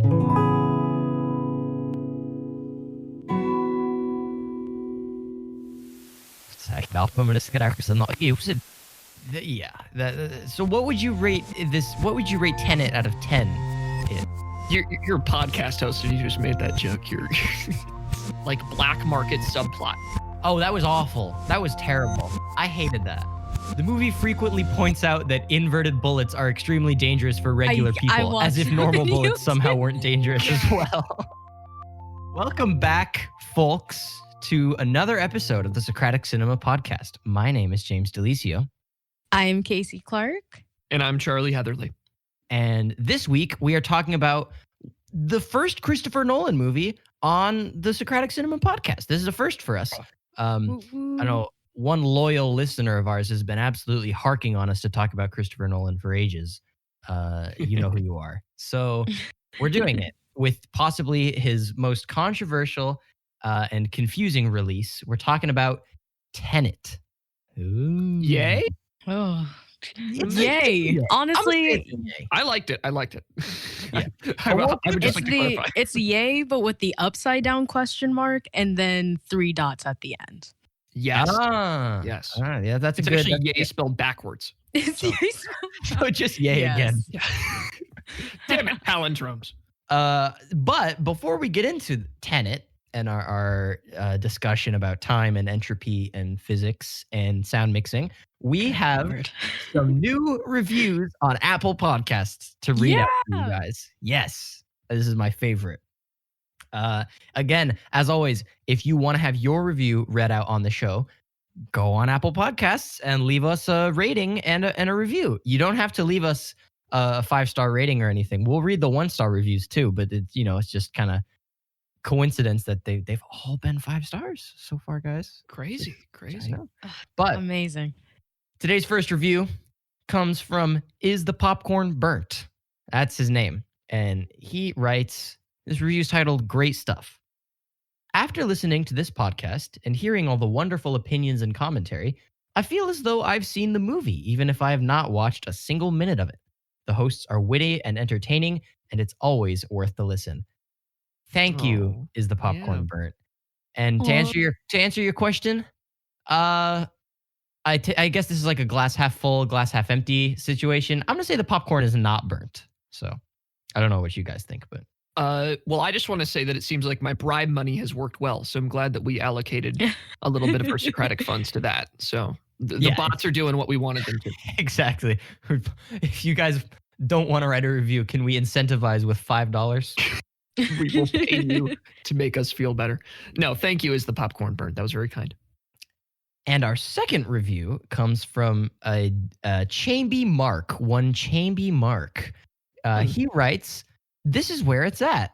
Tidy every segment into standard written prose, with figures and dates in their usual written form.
So what would you rate this? What would you rate TENET out of 10? You're a podcast host and you just made that joke. You're like black market subplot. Oh, that was awful. That was terrible. I hated that. The movie frequently points out that inverted bullets are extremely dangerous for regular people, as if normal bullets somehow weren't dangerous as well. Welcome back, folks, to another episode of the Socratic Cinema Podcast. My name is James DeLisio. I'm Kasey Clark. And I'm Charlie Heatherly. And this week, we are talking about the first Christopher Nolan movie on the Socratic Cinema Podcast. This is a first for us. I know one loyal listener of ours has been absolutely harking on us to talk about Christopher Nolan for ages. You know who you are. So we're doing it with possibly his most controversial and confusing release. We're talking about TENET. Ooh. Yay? Oh, yay. Honestly, I liked it. Yeah. I would just like to clarify. It's yay, but with the upside down question mark and then 3 dots at the end. Yes. Yes. Yeah, that's it's a good. Actually yay spelled backwards. So just yay again. Yeah. Damn it, palindromes. But before we get into TENET and our discussion about time and entropy and physics and sound mixing, we have some new reviews on Apple Podcasts to read out for you guys. Yes, this is my favorite. Again, as always, if you want to have your review read out on the show, go on Apple Podcasts and leave us a rating and a review. You don't have to leave us a 5-star rating or anything. We'll read the 1-star reviews too, but it's just kind of coincidence that they've all been 5 stars so far, guys. Crazy. But amazing. Today's first review comes from Is the Popcorn Burnt? That's his name. And he writes, this review is titled Great Stuff. After listening to this podcast and hearing all the wonderful opinions and commentary, I feel as though I've seen the movie, even if I have not watched a single minute of it. The hosts are witty and entertaining, and it's always worth the listen. Thank you, Is the Popcorn Burnt? And to answer your question, I guess this is like a glass half full, glass half empty situation. I'm gonna say the popcorn is not burnt. So I don't know what you guys think, but well, I just want to say that it seems like my bribe money has worked well. So I'm glad that we allocated a little bit of our Socratic funds to that. So the bots are doing what we wanted them to. Exactly. If you guys don't want to write a review, can we incentivize with $5? We will pay you to make us feel better. No, thank you, Is the Popcorn Burnt? That was very kind. And our second review comes from a Chamby Mark. He writes, this is where it's at.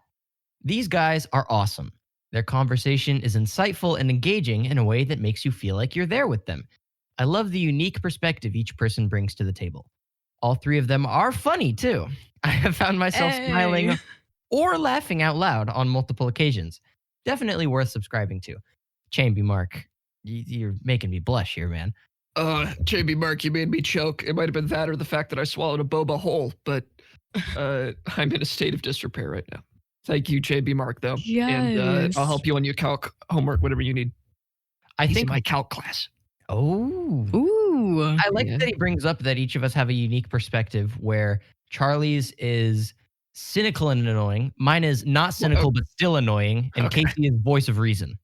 These guys are awesome. Their conversation is insightful and engaging in a way that makes you feel like you're there with them. I love the unique perspective each person brings to the table. All 3 of them are funny, too. I have found myself smiling or laughing out loud on multiple occasions. Definitely worth subscribing to. Chamby Mark, you're making me blush here, man. JB Mark, you made me choke. It might have been that or the fact that I swallowed a boba whole, but I'm in a state of disrepair right now. Thank you, JB Mark, though. Yes. And I'll help you on your calc homework, whatever you need. I He's think in my calc class. Oh. Ooh. I like that he brings up that each of us have a unique perspective where Charlie's is cynical and annoying. Mine is not cynical, but still annoying. And Kasey is voice of reason.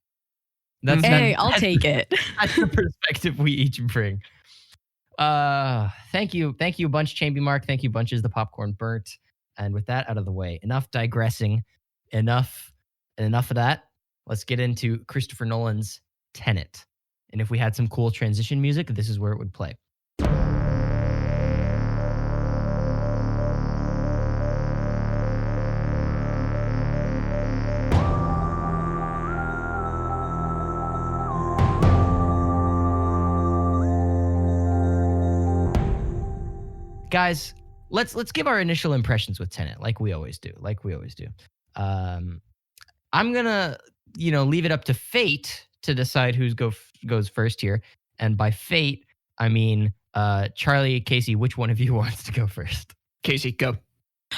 I'll take it. That's the perspective we each bring. Thank you a bunch, Chamby Mark. Thank you bunches, the Popcorn Burnt. And with that out of the way, enough digressing, enough of that. Let's get into Christopher Nolan's TENET. And if we had some cool transition music, this is where it would play. Guys, let's give our initial impressions with TENET, like we always do. I'm gonna, leave it up to fate to decide who goes first here. And by fate, I mean Charlie, Kasey, which one of you wants to go first? Kasey, go.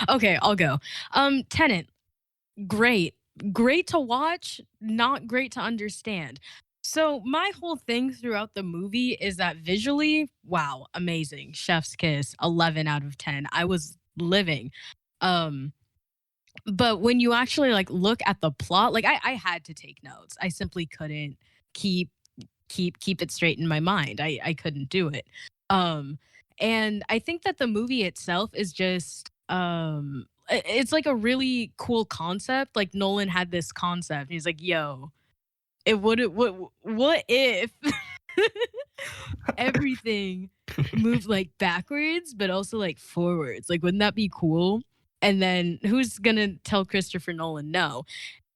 Okay, I'll go. TENET. Great. Great to watch, not great to understand. So my whole thing throughout the movie is that visually, wow, amazing. Chef's kiss, 11 out of 10. I was living. Um, but when you actually like look at the plot, like I had to take notes. I simply couldn't keep keep it straight in my mind. I couldn't do it. Um, and I think that the movie itself is just it's like a really cool concept. Like Nolan had this concept. He's like, "Yo, what if everything moved like backwards but also like forwards? Like wouldn't that be cool?" And then who's gonna tell Christopher Nolan no?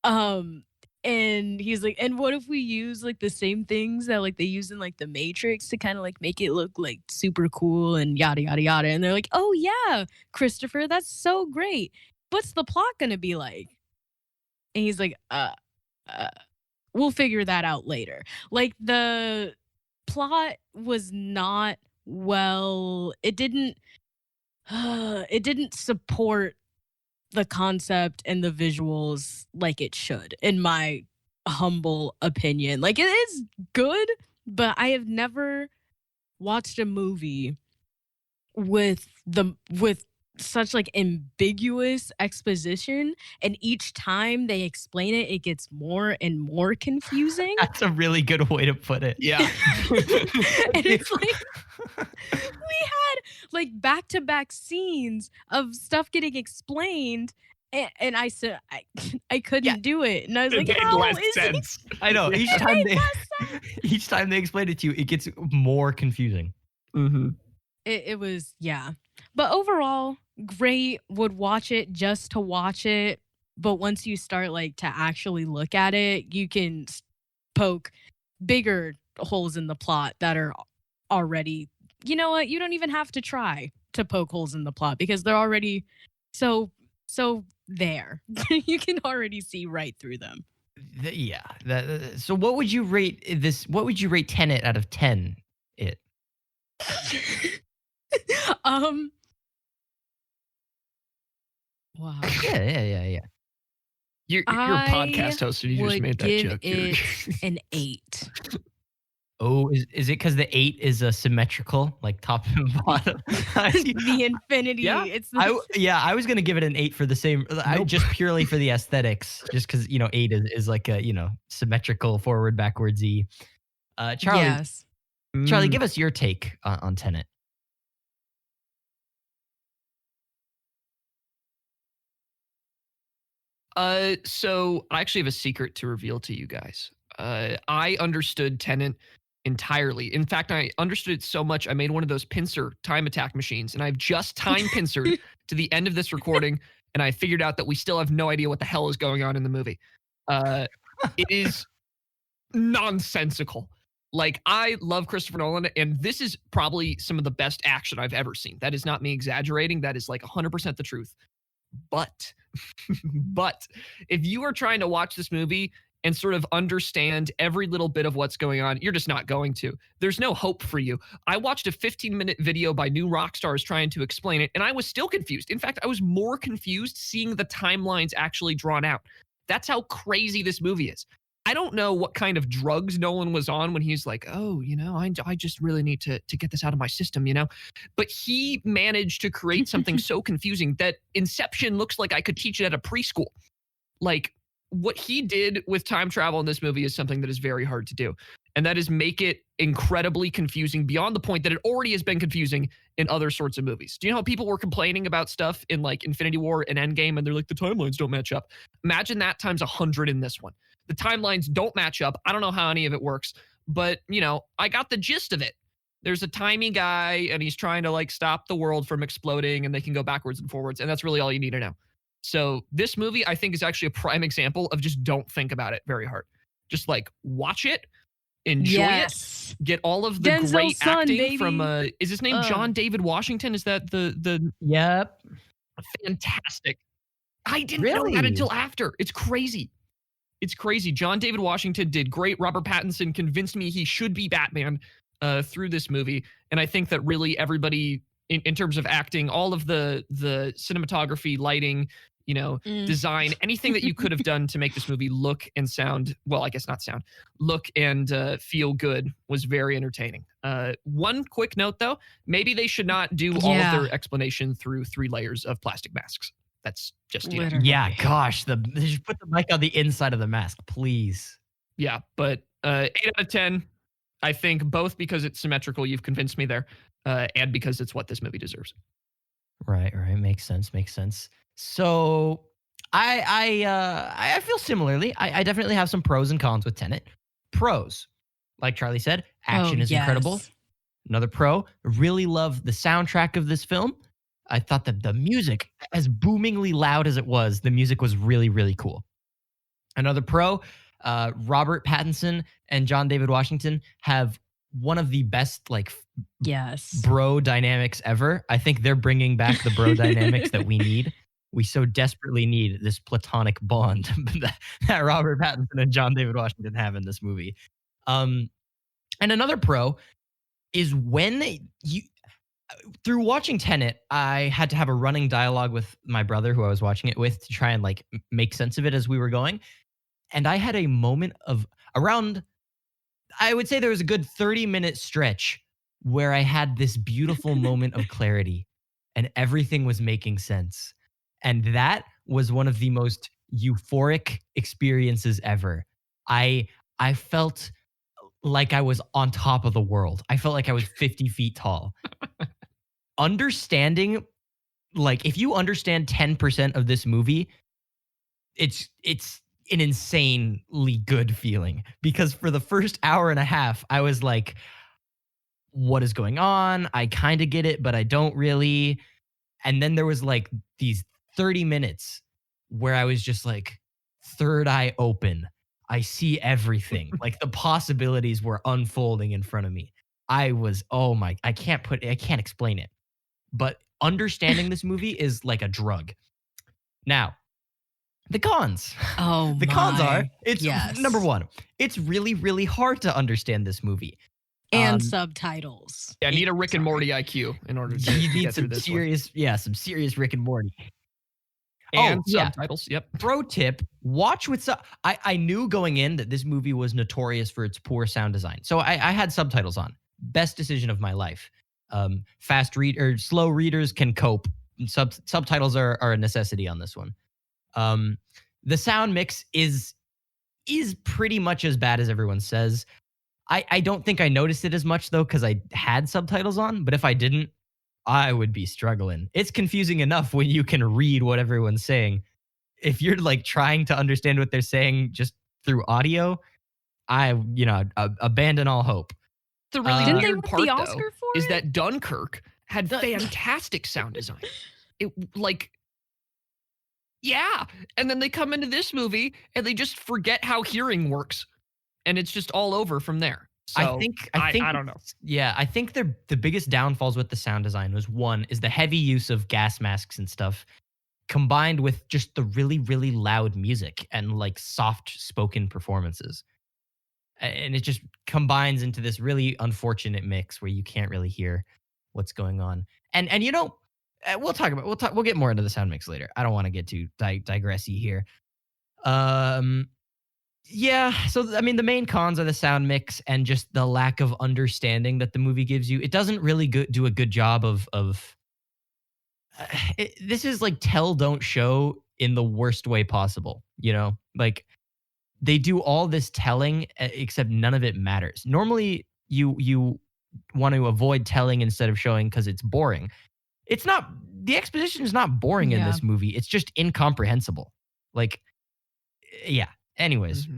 Um, and he's like, and what if we use like the same things that like they use in like the Matrix to kind of like make it look like super cool and yada yada yada. And they're like, oh yeah, Christopher, that's so great. What's the plot gonna be like? And he's like, uh we'll figure that out later. Like the plot was not well, it didn't support the concept and the visuals like it should, in my humble opinion. Like it is good, but I have never watched a movie with such like ambiguous exposition, and each time they explain it, it gets more and more confusing. That's a really good way to put it. Yeah. And it's like we had like back-to-back scenes of stuff getting explained, and I said I couldn't do it, and I was It like, made how less is it? sense. I know. Each It time made they less sense. each time they explain it to you, it gets more confusing. Mm-hmm. It was, yeah, but overall great. Would watch it just to watch it, but once you start like to actually look at it, you can poke bigger holes in the plot that are already, you know what, you don't even have to try to poke holes in the plot because they're already so there. You can already see right through them. Yeah. So what would you rate this? What would you rate Tenet out of 10? It. um wow. Yeah. You're a I podcast host and you just would made that give joke. it an 8. Oh, is it because the 8 is a symmetrical, like top and bottom? The infinity. Yeah, It's the, I was gonna give it an 8 for the same, Nope. just purely for the aesthetics, just because 8 is like a symmetrical forward backwards Z. Charlie, yes. Charlie, Mm. give us your take on Tenet. So I actually have a secret to reveal to you guys. I understood Tenet entirely. In fact, I understood it so much I made one of those Pincer time attack machines, and I've just time pincered to the end of this recording, and I figured out that we still have no idea what the hell is going on in the movie. It is nonsensical. Like, I love Christopher Nolan, and this is probably some of the best action I've ever seen. That is not me exaggerating. That is like 100% the truth. But if you are trying to watch this movie and sort of understand every little bit of what's going on, you're just not going to. There's no hope for you. I watched a 15-minute video by New Rockstars trying to explain it, and I was still confused. In fact, I was more confused seeing the timelines actually drawn out. That's how crazy this movie is. I don't know what kind of drugs Nolan was on when he's like, oh, I just really need to get this out of my system, But he managed to create something so confusing that Inception looks like I could teach it at a preschool. Like, what he did with time travel in this movie is something that is very hard to do. And that is make it incredibly confusing beyond the point that it already has been confusing in other sorts of movies. Do you know how people were complaining about stuff in like Infinity War and Endgame and they're like, the timelines don't match up? Imagine that times 100 in this one. The timelines don't match up. I don't know how any of it works, but I got the gist of it. There's a timey guy and he's trying to like stop the world from exploding and they can go backwards and forwards. And that's really all you need to know. So this movie, I think, is actually a prime example of just don't think about it very hard. Just like watch it, enjoy it, get all of the Denzel's great son, acting baby. from, is his name John David Washington? Is that the Yep. fantastic. I didn't know that until after. It's crazy. It's crazy. John David Washington did great. Robert Pattinson convinced me he should be Batman through this movie. And I think that really everybody, in terms of acting, all of the cinematography, lighting, design, anything that you could have done to make this movie look and sound, well, I guess not sound, look and feel good was very entertaining. One quick note, though, maybe they should not do all of their explanation through 3 layers of plastic masks. That's just, Yeah, gosh, they should put the mic on the inside of the mask, please. Yeah, but 8 out of 10, I think, both because it's symmetrical, you've convinced me there, and because it's what this movie deserves. Right. Makes sense. So I feel similarly. I definitely have some pros and cons with Tenet. Pros, like Charlie said, action is incredible. Another pro, really love the soundtrack of this film. I thought that the music, as boomingly loud as it was, the music was really, really cool. Another pro, Robert Pattinson and John David Washington have one of the best bro dynamics ever. I think they're bringing back the bro dynamics that we need. We so desperately need this platonic bond that Robert Pattinson and John David Washington have in this movie. And another pro is through watching Tenet, I had to have a running dialogue with my brother who I was watching it with to try and make sense of it as we were going. And I had a moment of I would say there was a good 30-minute stretch where I had this beautiful moment of clarity and everything was making sense. And that was one of the most euphoric experiences ever. I felt like I was on top of the world. I felt like I was 50 feet tall. Understanding, if you understand 10% of this movie, it's an insanely good feeling, because for the first hour and a half, I was like, what is going on? I kind of get it, but I don't really. And then there was these 30 minutes where I was just third eye open. I see everything. The possibilities were unfolding in front of me. I was, I can't explain it. But understanding this movie is like a drug. Now, the cons. The cons are, number one, it's really, really hard to understand this movie. And subtitles. Yeah, I need a Rick and Morty IQ in order to you need get through some this serious, some serious Rick and Morty. And subtitles, yep. Pro tip, watch with I knew going in that this movie was notorious for its poor sound design. So I had subtitles on. Best decision of my life. Slow readers can cope. Subtitles are a necessity on this one. The sound mix is pretty much as bad as everyone says. I don't think I noticed it as much though, because I had subtitles on, but if I didn't, I would be struggling. It's confusing enough when you can read what everyone's saying. If you're trying to understand what they're saying just through audio, abandon all hope. The really Didn't they weird win part, the Oscar though, for is it? that Dunkirk had fantastic sound design. And then they come into this movie and they just forget how hearing works, and it's just all over from there. So I think I don't know. Yeah, I think the biggest downfalls with the sound design was, one, is the heavy use of gas masks and stuff, combined with just the really, really loud music and soft spoken performances. And it just combines into this really unfortunate mix where you can't really hear what's going on. And we'll get more into the sound mix later. I don't want to get too digressy here. Yeah, so the main cons are the sound mix and just the lack of understanding that the movie gives you. It doesn't really do a good job of this is tell, don't show in the worst way possible, they do all this telling, except none of it matters. Normally you want to avoid telling instead of showing because it's boring. The exposition is not boring in this movie. It's just incomprehensible. Anyways,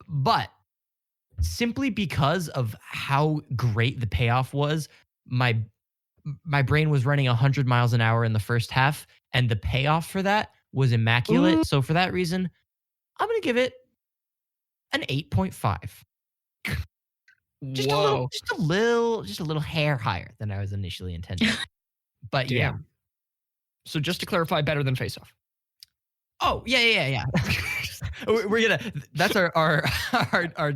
but simply because of how great the payoff was, my brain was running 100 miles an hour in the first half, and the payoff for that was immaculate. So for that reason, I'm going to give it an 8.5. Just a little hair higher than I was initially intending. But yeah. So just to clarify, better than Faceoff. Oh, yeah. We're gonna. That's our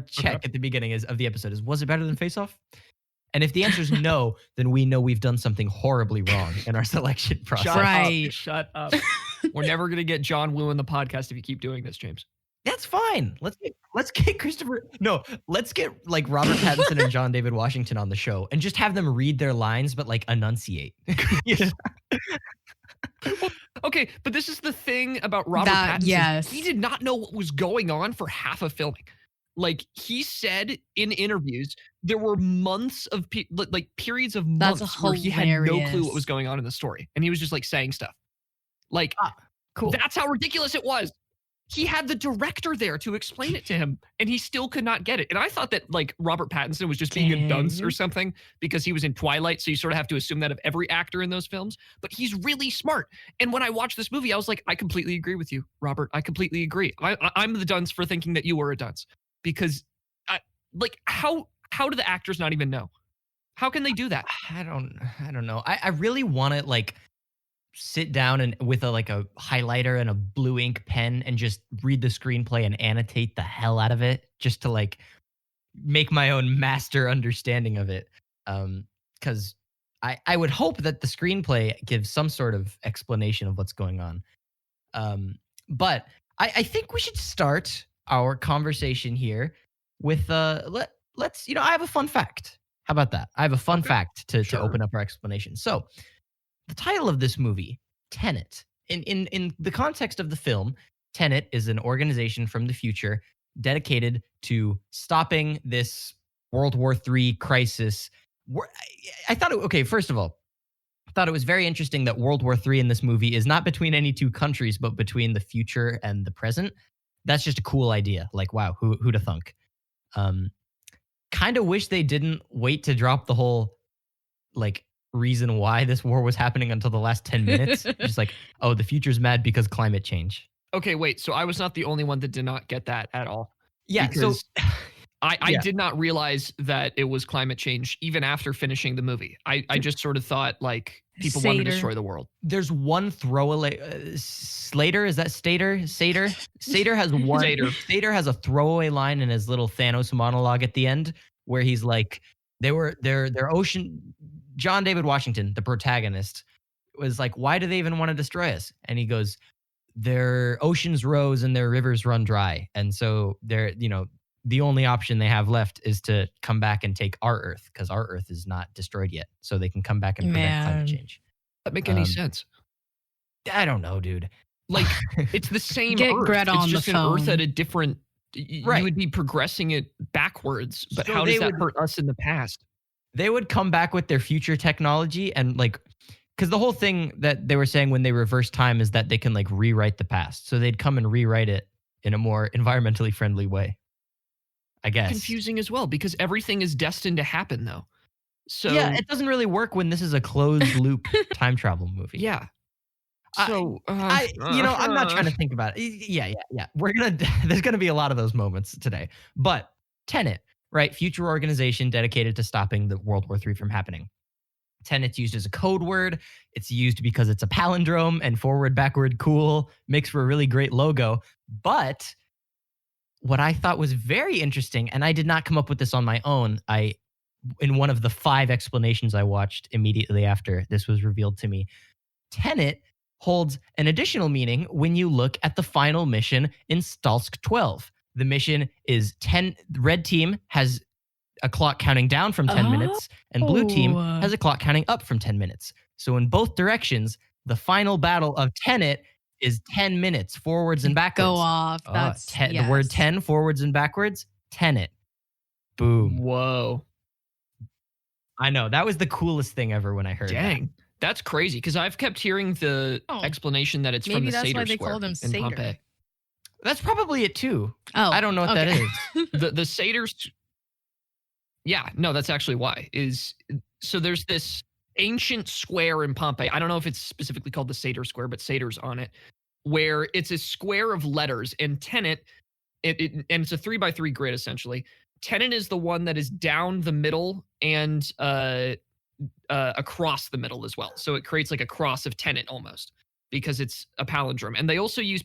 check at the beginning of the episode is, was it better than Faceoff? And if the answer is no, then we know we've done something horribly wrong in our selection process. Shut up. We're never gonna get John Woo in the podcast if you keep doing this, James. That's fine. Let's get Christopher. No, let's get like Robert Pattinson and John David Washington on the show and just have them read their lines, but like enunciate. Yeah. Okay, but this is the thing about Robert Pattinson. Yes. He did not know what was going on for half of filming. Like he said in interviews, there were months of like periods of months where he had no clue what was going on in the story, and he was just like saying stuff. Like, cool. That's how ridiculous it was. He had the director there to explain it to him, and he still could not get it. And I thought that like Robert Pattinson was just being a dunce or something because he was in Twilight, so you sort of have to assume that of every actor in those films. But he's really smart. And when I watched this movie, I was like, I completely agree with you, Robert. I completely agree. I'm the dunce for thinking that you were a dunce because, how do the actors not even know? How can they do that? I don't know. I really want to like sit down and with a highlighter and a blue ink pen and just read the screenplay and annotate the hell out of it just to like make my own master understanding of it. Because I would hope that the screenplay gives some sort of explanation of what's going on. But I think we should start our conversation here with let's I have a fun fact. How about that? I have a fun fact to open up our explanation. So the title of this movie, TENET, in the context of the film, TENET is an organization from the future dedicated to stopping this World War III crisis. I thought, first of all, I thought it was very interesting that World War III in this movie is not between any two countries, but between the future and the present. That's just a cool idea. Like, wow, who'da thunk? Kind of wish they didn't wait to drop the whole, like, reason why this war was happening until the last 10 minutes. Just like, oh, the future's mad because climate change. Okay, wait. So I was not the only one that did not get that at all. Yeah. Because I did not realize that it was climate change even after finishing the movie. I just sort of thought like people want to destroy the world. There's one throwaway. Slater, is that Stater? Sater? Sater has one. Sater has a throwaway line in his little Thanos monologue at the end where he's like, their ocean. John David Washington, the protagonist, was like, why do they even want to destroy us? And he goes, their oceans rose and their rivers run dry. And so they're, the only option they have left is to come back and take our Earth because our Earth is not destroyed yet. So they can come back and prevent climate change. That make any sense? I don't know, dude. Like, it's the same Get Earth. Greta it's on just the an phone. Earth at a different... You would be progressing it backwards. But So how does that hurt us in the past? They would come back with their future technology and like, because the whole thing that they were saying when they reverse time is that they can like rewrite the past. So they'd come and rewrite it in a more environmentally friendly way, I guess. Confusing as well because everything is destined to happen though. So yeah, it doesn't really work when this is a closed loop time travel movie. Yeah. So I'm not trying to think about it. Yeah. There's gonna be a lot of those moments today. But TENET, right? Future organization dedicated to stopping the World War III from happening. TENET's used as a code word. It's used because it's a palindrome and forward, backward, cool, makes for a really great logo. But what I thought was very interesting, and I did not come up with this on my own, in one of the 5 explanations I watched immediately after this was revealed to me, TENET holds an additional meaning when you look at the final mission in Stalsk 12. The mission is 10. Red team has a clock counting down from 10 minutes, and blue team has a clock counting up from 10 minutes. So in both directions, the final battle of TENET is 10 minutes forwards and backwards. Go off. That's the word 10 forwards and backwards. TENET. Boom. Whoa. I know. That was the coolest thing ever when I heard Dang. That's crazy because I've kept hearing the explanation that it's from the Satyr Square in Pompeii. That's probably it too. Oh, I don't know what that is. The satyrs. Yeah, no, that's actually why. So there's this ancient square in Pompeii. I don't know if it's specifically called the Satyr Square, but satyrs on it, where it's a square of letters. And TENET, and it's a 3x3 grid essentially. TENET is the one that is down the middle and across the middle as well. So it creates like a cross of TENET almost, because it's a palindrome. And they also use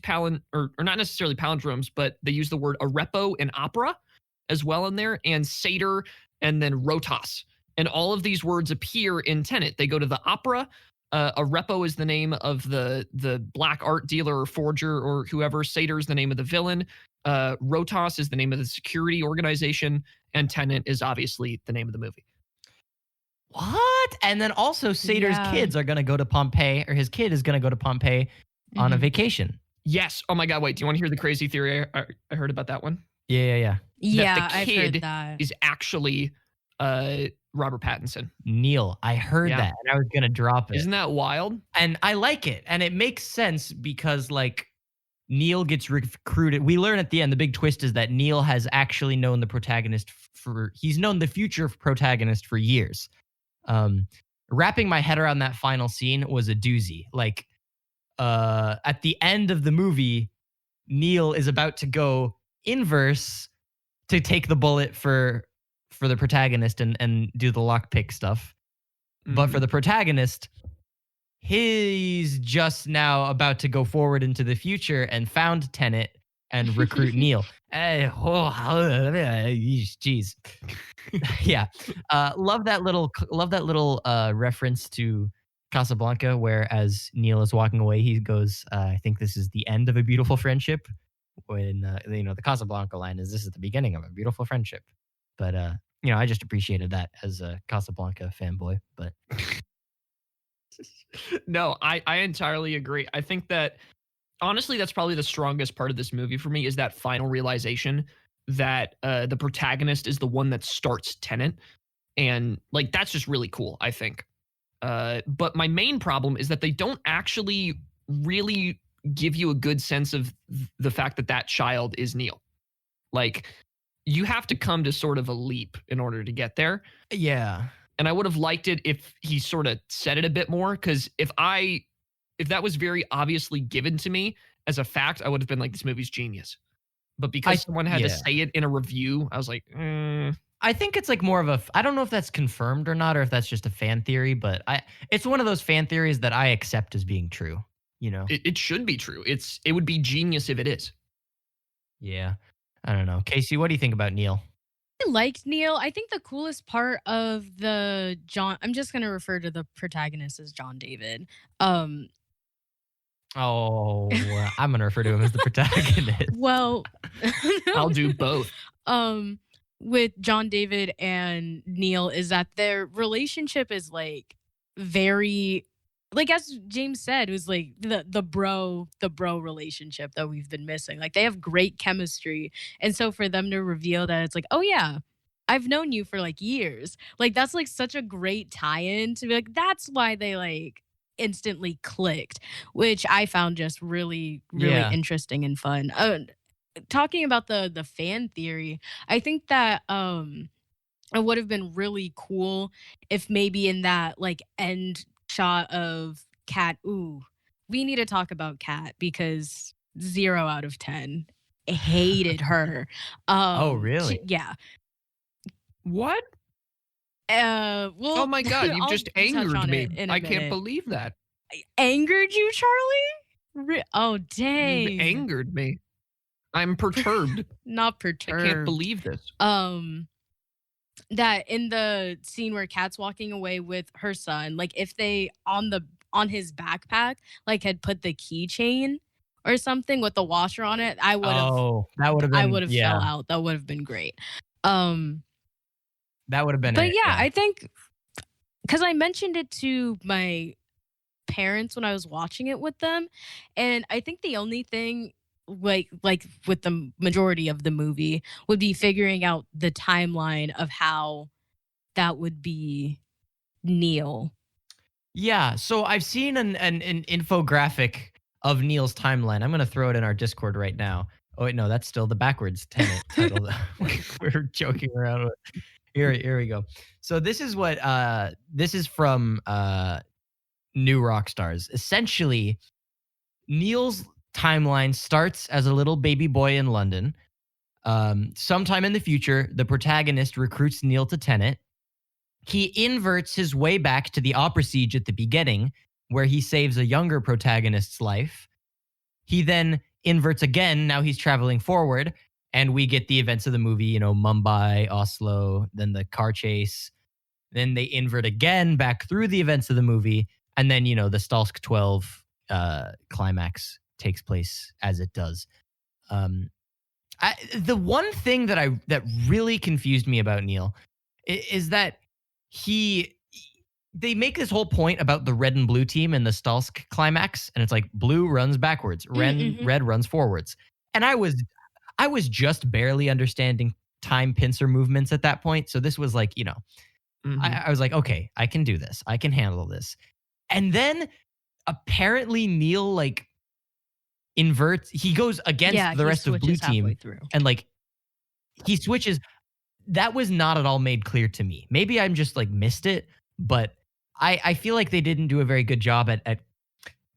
or not necessarily palindromes, but they use the word arepo and opera as well in there, and satyr, and then rotos. And all of these words appear in TENET. They go to the opera, A repo is the name of the black art dealer or forger or whoever. Satyr is the name of the villain. Rotos is the name of the security organization, and Tenet is obviously the name of the movie. What? And then also Satyr's Yeah. kids are going to go to Pompeii, or his kid is going to go to Pompeii on a Mhm. vacation. Yes. Oh my God. Wait. Do you want to hear the crazy theory I heard about that one? Yeah. Yeah, the I've kid heard that. Is actually Robert Pattinson. Neil, I heard Yeah. that, and I was going to drop it. Isn't that wild? And I like it, and it makes sense because, like, Neil gets recruited. We learn at the end, the big twist is that Neil has actually known the protagonist he's known the future protagonist for years. Wrapping my head around that final scene was a doozy. Like, at the end of the movie, Neil is about to go inverse to take the bullet for the protagonist and do the lockpick stuff. But for Mhm. the protagonist, he's just now about to go forward into the future and found Tenet and recruit Neil. Jeez. Yeah. Love that little reference to Casablanca, where as Neil is walking away, he goes, I think this is the end of a beautiful friendship. When the Casablanca line is, this is the beginning of a beautiful friendship. But I just appreciated that as a Casablanca fanboy. But No, I entirely agree. I think that honestly, that's probably the strongest part of this movie for me is that final realization that the protagonist is the one that starts Tenet. And like, that's just really cool, I think. But my main problem is that they don't actually really give you a good sense of the fact that that child is Neil. Like, you have to come to sort of a leap in order to get there. yeah. And I would have liked it if he sort of said it a bit more. Because if that was very obviously given to me as a fact, I would have been like, this movie's genius. But because someone had to say it in a review, I was like, I think it's like more of a, I don't know if that's confirmed or not, or if that's just a fan theory, but it's one of those fan theories that I accept as being true, you know? it should be true. It would be genius if it is. Yeah. I don't know. Kasey, what do you think about Neil? I liked Neil. I think the coolest part of the I'm just gonna refer to the protagonist as John David. Oh, I'm going to refer to him as the protagonist. Well, I'll do both. with John David and Neil is that their relationship is like very, like as James said, it was like the bro relationship that we've been missing. Like they have great chemistry, and so for them to reveal that it's like, oh yeah, I've known you for like years. Like that's like such a great tie-in to be like that's why they like instantly clicked, which I found just really Yeah. interesting and fun. Talking about the fan theory, I think that it would have been really cool if maybe in that like end shot of Kat. Ooh, we need to talk about Kat because 0 out of 10. Hated her. Oh, really? Yeah. What? Well, Oh my God, you've I'll just touch angered on me. it in a I can't minute. believe that. Angered you, Charlie? Oh, You've dang. angered me. I'm perturbed. Not I perturbed. can't believe this. That in the scene where Kat's walking away with her son, like if they on his backpack like had put the keychain or something with the washer on it, I would have that would have been, fell out. That would have been great. That would have been But it. yeah, I think because I mentioned it to my parents when I was watching it with them, and I think the only thing like with the majority of the movie would be figuring out the timeline of how that would be Neil. Yeah, so I've seen an infographic of Neil's timeline. I'm going to throw it in our Discord right now. Oh, wait, no, that's still the backwards Tenet title that we're joking around with. Here we go. So this is what this is from New Rockstars. Essentially, Neil's timeline starts as a little baby boy in London. Sometime in the future, the protagonist recruits Neil to Tenet. He inverts his way back to the opera siege at the beginning, where he saves a younger protagonist's life. He then inverts again. Now he's traveling forward, and we get the events of the movie, Mumbai, Oslo, then the car chase. Then they invert again back through the events of the movie, And then, the Stalsk 12 climax takes place as it does. The one thing that really confused me about Neil is that they make this whole point about the red and blue team in the Stalsk climax, and it's like blue runs backwards, red runs forwards. And I was just barely understanding time pincer movements at that point. So this was like, I was like, okay, I can do this. I can handle this. And then apparently Neil like inverts. He goes against the rest of blue team and like he switches. That was not at all made clear to me. Maybe I'm just like missed it, but I feel like they didn't do a very good job at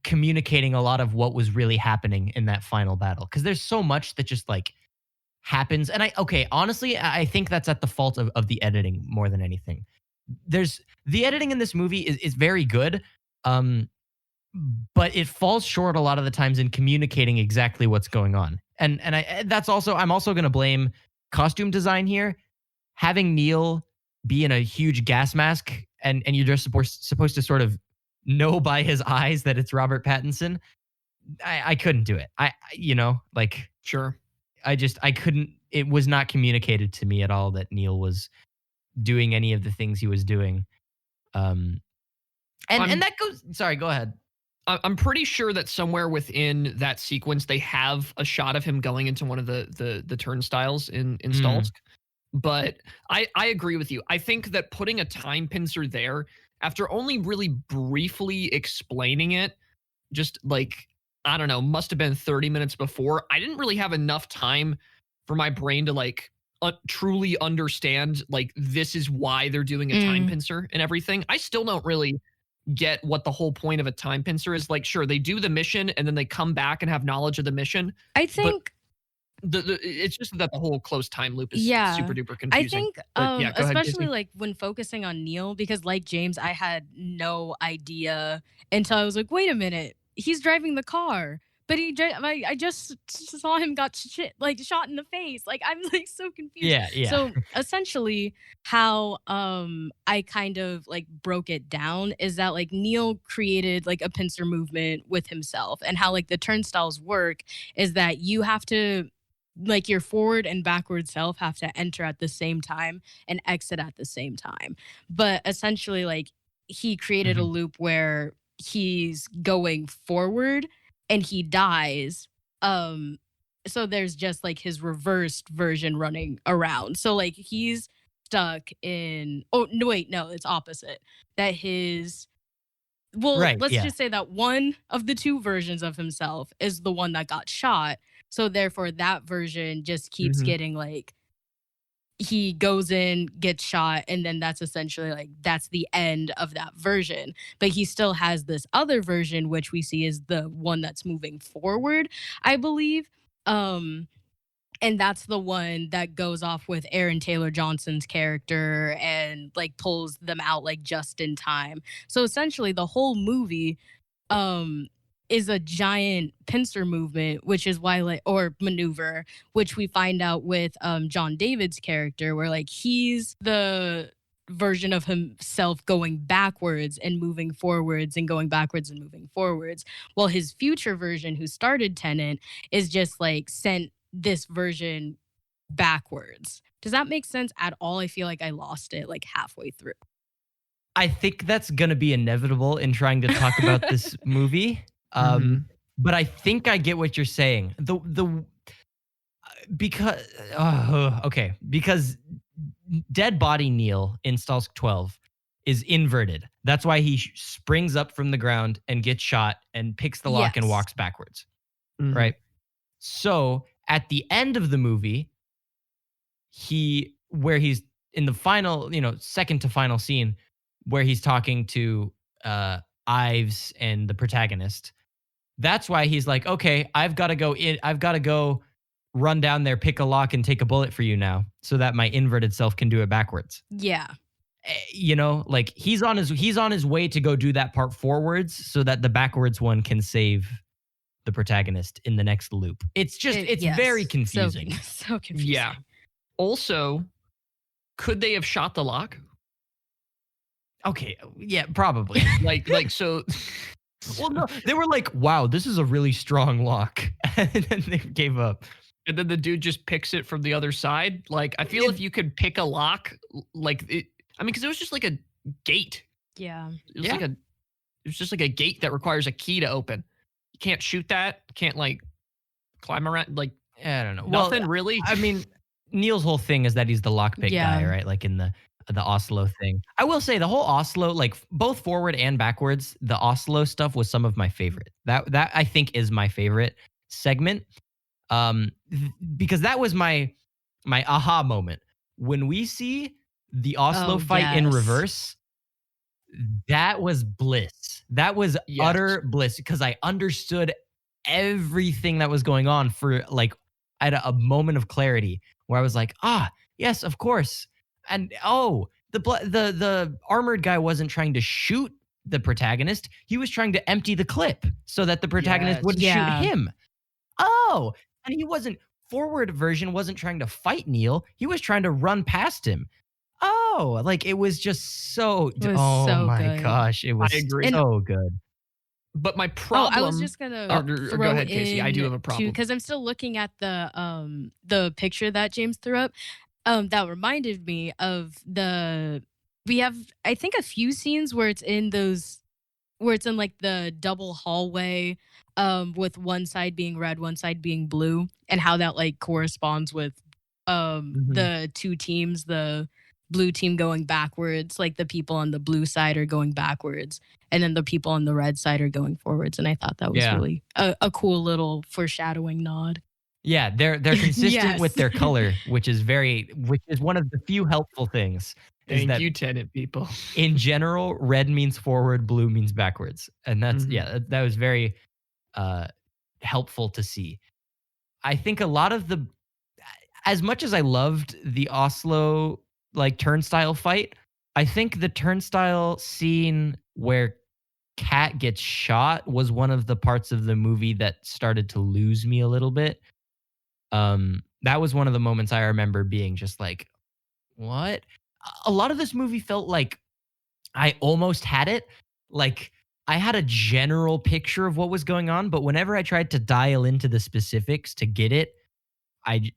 communicating a lot of what was really happening in that final battle. Cause there's so much that just like happens. And honestly, I think that's at the fault of the editing more than anything. The editing in this movie is very good. But it falls short a lot of the times in communicating exactly what's going on. And I'm also going to blame costume design here. Having Neil be in a huge gas mask and you're just supposed to sort of know by his eyes that it's Robert Pattinson. I couldn't do it. Sure. I couldn't. It was not communicated to me at all that Neil was doing any of the things he was doing. And that goes. Sorry, go ahead. I'm pretty sure that somewhere within that sequence they have a shot of him going into one of the turnstiles in Stalsk. But I agree with you. I think that putting a time pincer there after only really briefly explaining it, just like, I don't know, must have been 30 minutes before, I didn't really have enough time for my brain to like truly understand like this is why they're doing a time pincer and everything. I still don't really get what the whole point of a time pincer is. Like, sure, they do the mission and then they come back and have knowledge of the mission. I think it's just that the whole closed time loop is super duper confusing. I think especially ahead, like when focusing on Neil, because like James, I had no idea until I was like, wait a minute, he's driving the car. But I just saw him got shot in the face. Like, I'm like so confused. Yeah. So essentially how I kind of like broke it down is that like Neil created like a pincer movement with himself, and how like the turnstiles work is that you have to like your forward and backward self have to enter at the same time and exit at the same time. But essentially like he created a loop where he's going forward and he dies. So there's just like his reversed version running around. So like he's stuck in it's opposite. That his let's just say that one of the two versions of himself is the one that got shot. So therefore that version just keeps getting like he goes in, gets shot, and then that's essentially like that's the end of that version. But he still has this other version, which we see is the one that's moving forward, I believe. And that's the one that goes off with Aaron Taylor Johnson's character and like pulls them out like just in time. So essentially the whole movie is a giant pincer movement, which is why or maneuver, which we find out with John David's character, where like he's the version of himself going backwards and moving forwards and going backwards and moving forwards, while his future version, who started TENET, is just like sent this version backwards. Does that make sense at all? I feel like I lost it like halfway through. I think that's going to be inevitable in trying to talk about this movie. But I think I get what you're saying. Because dead body Neil in Stalsk 12 is inverted. That's why he springs up from the ground and gets shot and picks the lock and walks backwards. Right? So at the end of the movie, where he's in the final, second to final scene, where he's talking to Ives and the protagonist. That's why he's like, okay, I've got to go run down there, pick a lock, and take a bullet for you now, so that my inverted self can do it backwards. Yeah. Like he's on his way to go do that part forwards, so that the backwards one can save the protagonist in the next loop. It's just very confusing. So confusing. Yeah. Also, could they have shot the lock? Okay, yeah, probably. So. Well, no, they were like, "Wow, this is a really strong lock," and then they gave up. And then the dude just picks it from the other side. Like, I feel if you could pick a lock, like it, I mean, because it was just like a gate. Yeah. It was Yeah. it was just like a gate that requires a key to open. You can't shoot that. You can't like climb around. Like I don't know. nothing Well, really. I mean, Neil's whole thing is that he's the lockpick guy, Yeah. right? Like in the Oslo thing. I will say the whole Oslo, like both forward and backwards, the Oslo stuff was some of my favorite. That I think is my favorite segment. Because that was my aha moment. When we see the Oslo Oh, fight in yes. reverse, that was bliss. That was Yes. utter bliss because I understood everything that was going on for like at a moment of clarity where I was like, yes, of course. And the armored guy wasn't trying to shoot the protagonist. He was trying to empty the clip so that the protagonist Yes. wouldn't Yeah. shoot him. Oh, and he wasn't forward version wasn't trying to fight Neil. He was trying to run past him. Oh, like it was just so It was oh so my good. gosh, it was agree. so good. But my Oh, problem. I was just gonna Go throw ahead, Kasey. I do have a in problem. because I'm still looking at the picture that James threw up. That reminded me of we have I think a few scenes where it's in like the double hallway, with one side being red, one side being blue, and how that like corresponds with the two teams, the blue team going backwards, like the people on the blue side are going backwards, and then the people on the red side are going forwards. And I thought that was Yeah. really a cool little foreshadowing nod. Yeah, they're consistent Yes. with their color, which is one of the few helpful things. Is Thank that you, Tenet people. in general, red means forward, blue means backwards, and that's that was very helpful to see. I think a lot of as much as I loved the Oslo like turnstile fight, I think the turnstile scene where Kat gets shot was one of the parts of the movie that started to lose me a little bit. That was one of the moments I remember being just like, what? A lot of this movie felt like I almost had it. Like I had a general picture of what was going on, but whenever I tried to dial into the specifics to get it, I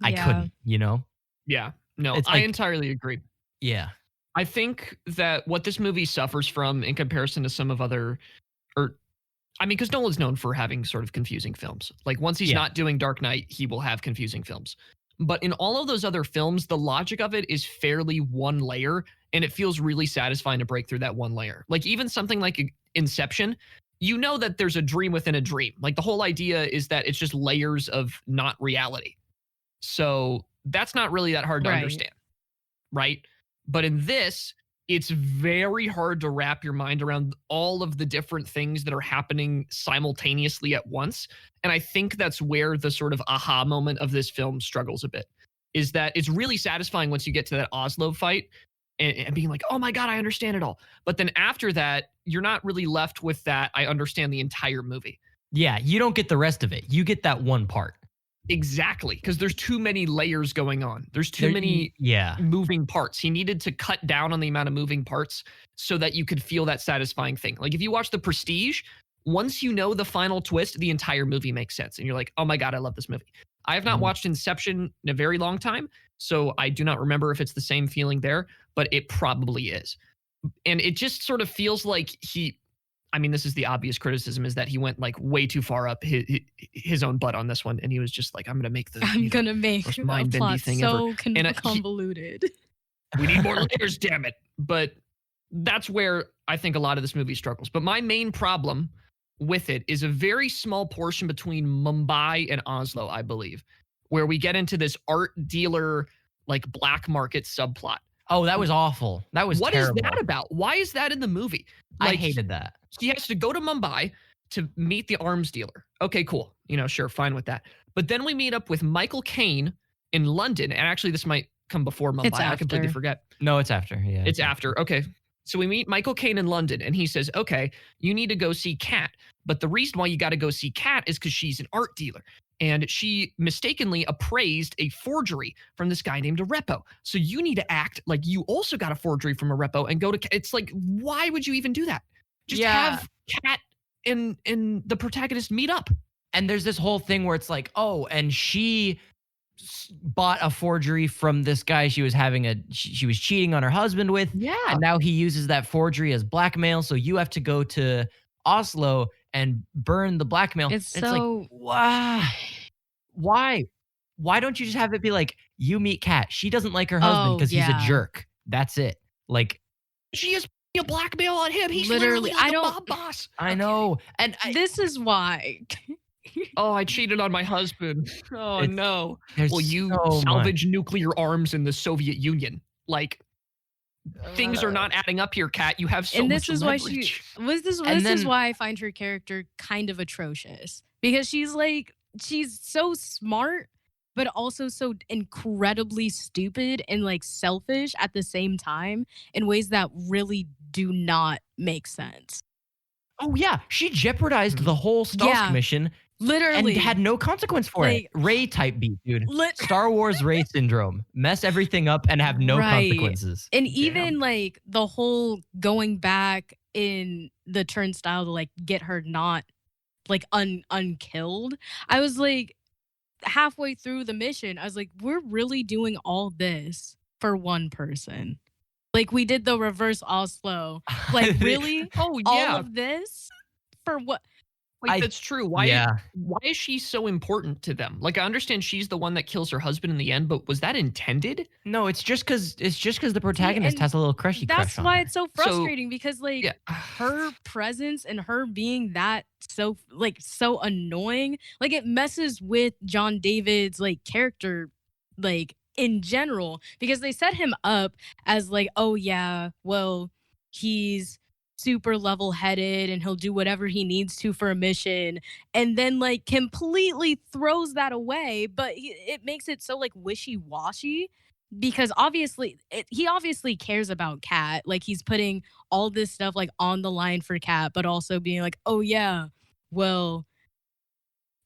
Yeah. couldn't, you know? Yeah. No, It's I like- entirely agree. Yeah. I think that what this movie suffers from in comparison to some of other, because Nolan's known for having sort of confusing films. Like once he's Yeah. not doing Dark Knight, he will have confusing films. But in all of those other films, the logic of it is fairly one layer, and it feels really satisfying to break through that one layer. Like even something like Inception, you know that there's a dream within a dream. Like the whole idea is that it's just layers of not reality. So that's not really that hard to Right. understand, right? But in this, it's very hard to wrap your mind around all of the different things that are happening simultaneously at once. And I think that's where the sort of aha moment of this film struggles a bit, is that it's really satisfying once you get to that Oslo fight and being like, oh my God, I understand it all. But then after that, you're not really left with that, I understand the entire movie. Yeah, you don't get the rest of it. You get that one part. Exactly, because there's too many layers going on. There's too many Yeah. moving parts. He needed to cut down on the amount of moving parts so that you could feel that satisfying thing. Like if you watch The Prestige, once you know the final twist, the entire movie makes sense. And you're like, oh my God, I love this movie. I have not watched Inception in a very long time, so I do not remember if it's the same feeling there, but it probably is. And it just sort of feels like this is the obvious criticism, is that he went like way too far up his own butt on this one. And he was just like, I'm going to make most a mind-bendy plot thing so ever. And convoluted. we need more layers, damn it. But that's where I think a lot of this movie struggles. But my main problem with it is a very small portion between Mumbai and Oslo, I believe, where we get into this art dealer, like black market subplot. Oh, that was awful. That was terrible. What is that about? Why is that in the movie? I hated that. He has to go to Mumbai to meet the arms dealer. Okay, cool. Sure, fine with that. But then we meet up with Michael Caine in London. And actually, this might come before Mumbai. It's I completely after. forget. No, it's after. Yeah. It's after. Okay. So we meet Michael Caine in London, and he says, okay, you need to go see Kat. But the reason why you got to go see Kat is because she's an art dealer. And she mistakenly appraised a forgery from this guy named a repo. So you need to act like you also got a forgery from a repo and go to. It's like, why would you even do that? Just have Kat and the protagonist meet up. And there's this whole thing where it's like, oh, and she bought a forgery from this guy she was she was cheating on her husband with. Yeah. And now he uses that forgery as blackmail. So you have to go to Oslo and burn the blackmail. It's and so it's like, why? Why don't you just have it be like, you meet Kat. She doesn't like her husband because he's a jerk. That's it. Like, she is a blackmail on him. He's Literally, literally the mob boss. I know. And this is why. Oh, I cheated on my husband. Oh, no. Well, you so salvage nuclear arms in the Soviet Union. Like, things are not adding up here, Kat. You have so and much this is leverage. this is why I find her character kind of atrocious, because she's so smart but also so incredibly stupid and like selfish at the same time in ways that really do not make sense. Oh yeah, she jeopardized the whole Stalsk mission. Literally. And had no consequence for it. Ray type beat, dude. Star Wars Ray syndrome. Mess everything up and have no consequences. And even like the whole going back in the turnstile to like get her not like unkilled. I was like, halfway through the mission, I was like, we're really doing all this for one person. Like, we did the reverse Oslo. Like, really? Oh, yeah. All of this for what? Like, that's true. Why is she so important to them? Like, I understand she's the one that kills her husband in the end, but was that intended? No, it's just because the protagonist has a little crushy crush on her. That's why it's so frustrating, because like her presence and her being that so annoying, like it messes with John David's like character, like in general, because they set him up as like, oh yeah, well, he's super level-headed and he'll do whatever he needs to for a mission, and then like completely throws that away. But it makes it so like wishy-washy, because he obviously cares about Kat. Like, he's putting all this stuff like on the line for Kat, but also being like, oh yeah, well,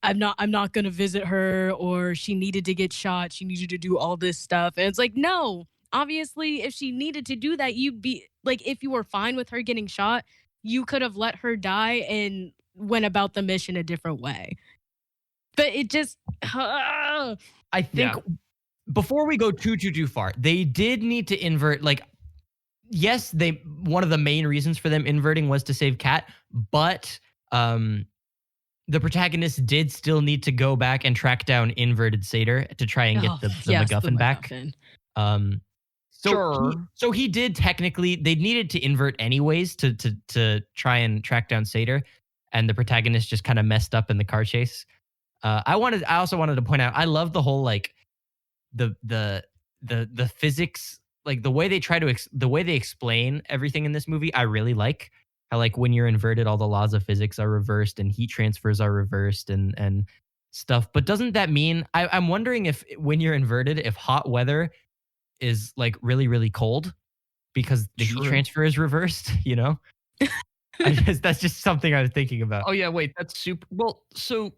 I'm not gonna visit her, or she needed to get shot, she needed to do all this stuff. And it's like, no, obviously if she needed to do that, you'd be like, if you were fine with her getting shot, you could have let her die and went about the mission a different way. But it just I think before we go too far, they did need to invert. Like, yes, one of the main reasons for them inverting was to save Kat, but the protagonist did still need to go back and track down inverted Sator to try and get the MacGuffin back. So he did technically. They needed to invert anyways to try and track down Sator, and the protagonist just kind of messed up in the car chase. I also wanted to point out, I love the whole like the physics, like the way they explain everything in this movie. I really like how, like, when you're inverted, all the laws of physics are reversed and heat transfers are reversed and stuff. But doesn't that mean, I'm wondering if when you're inverted, if hot weather is like really, really cold because the heat transfer is reversed, you know? That's just something I was thinking about. Oh yeah, wait, that's super. Well, so